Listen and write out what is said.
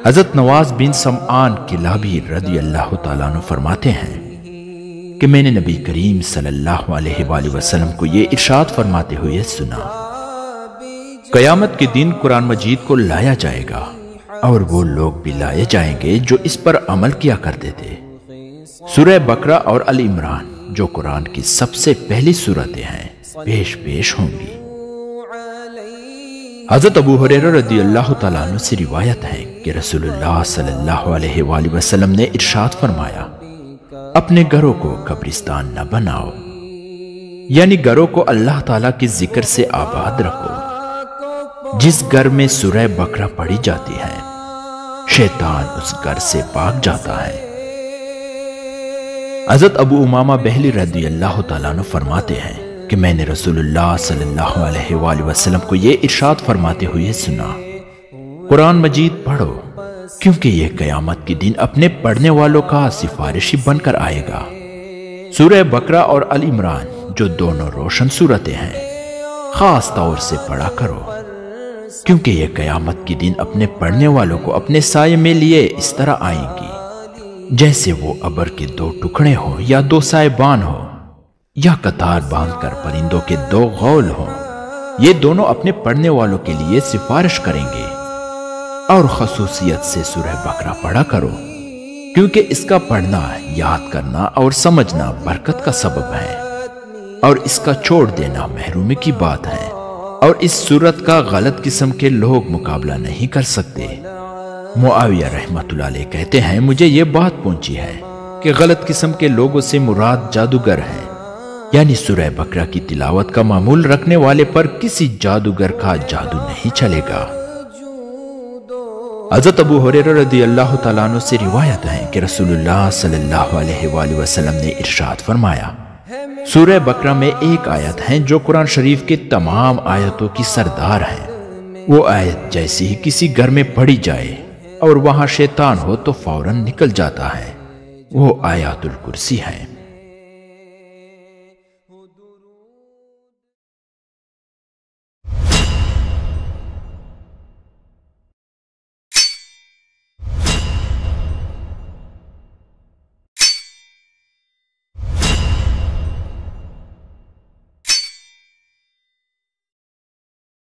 حضرت نواز بن سمعان کلابی رضی اللہ تعالیٰ عنہ فرماتے ہیں کہ میں نے نبی کریم صلی اللہ علیہ وآلہ وسلم کو یہ ارشاد فرماتے ہوئے سنا، قیامت کے دن قرآن مجید کو لایا جائے گا اور وہ لوگ بھی لائے جائیں گے جو اس پر عمل کیا کرتے تھے۔ سورہ بقرہ اور آل عمران جو قرآن کی سب سے پہلی سورتیں ہیں پیش ہوں گی۔ حضرت ابو ہریرہ رضی اللہ تعالیٰ عنہ سے روایت ہے کہ رسول اللہ صلی اللہ علیہ وآلہ وسلم نے ارشاد فرمایا، اپنے گھروں کو قبرستان نہ بناؤ، یعنی گھروں کو اللہ تعالیٰ کے ذکر سے آباد رکھو۔ جس گھر میں سورہ بقرہ پڑھی جاتی ہے شیطان اس گھر سے بھاگ جاتا ہے۔ حضرت ابو امامہ بہلی رضی اللہ تعالیٰ عنہ فرماتے ہیں کہ میں نے رسول اللہ صلی اللہ علیہ وآلہ وسلم کو یہ ارشاد فرماتے ہوئے سنا، قرآن مجید پڑھو کیونکہ یہ قیامت کے دن اپنے پڑھنے والوں کا سفارشی بن کر آئے گا۔ سورہ بقرہ اور آل عمران جو دونوں روشن سورتیں ہیں خاص طور سے پڑھا کرو، کیونکہ یہ قیامت کے دن اپنے پڑھنے والوں کو اپنے سائے میں لیے اس طرح آئیں گی جیسے وہ ابر کے دو ٹکڑے ہوں یا دو سائبان ہوں یا قطار باندھ کر پرندوں کے دو غول ہوں۔ یہ دونوں اپنے پڑھنے والوں کے لیے سفارش کریں گے۔ اور خصوصیت سے سورہ بقرہ پڑھا کرو کیونکہ اس کا پڑھنا یاد کرنا اور سمجھنا برکت کا سبب ہے، اور اس کا چھوڑ دینا محرومی کی بات ہے، اور اس سورت کا غلط قسم کے لوگ مقابلہ نہیں کر سکتے۔ معاویہ رحمۃ اللہ علیہ کہتے ہیں، مجھے یہ بات پہنچی ہے کہ غلط قسم کے لوگوں سے مراد جادوگر ہیں، یعنی سورہ بقرہ کی تلاوت کا معمول رکھنے والے پر کسی جادوگر کا جادو نہیں چلے گا۔ حضرت ابو ہریرہ رضی اللہ تعالیٰ عنہ سے روایت ہے کہ رسول اللہ صلی اللہ علیہ وآلہ وسلم نے ارشاد فرمایا، سورہ بقرہ میں ایک آیت ہے جو قرآن شریف کے تمام آیتوں کی سردار ہے۔ وہ آیت جیسی ہی کسی گھر میں پڑھی جائے اور وہاں شیطان ہو تو فوراً نکل جاتا ہے، وہ آیات الکرسی ہے۔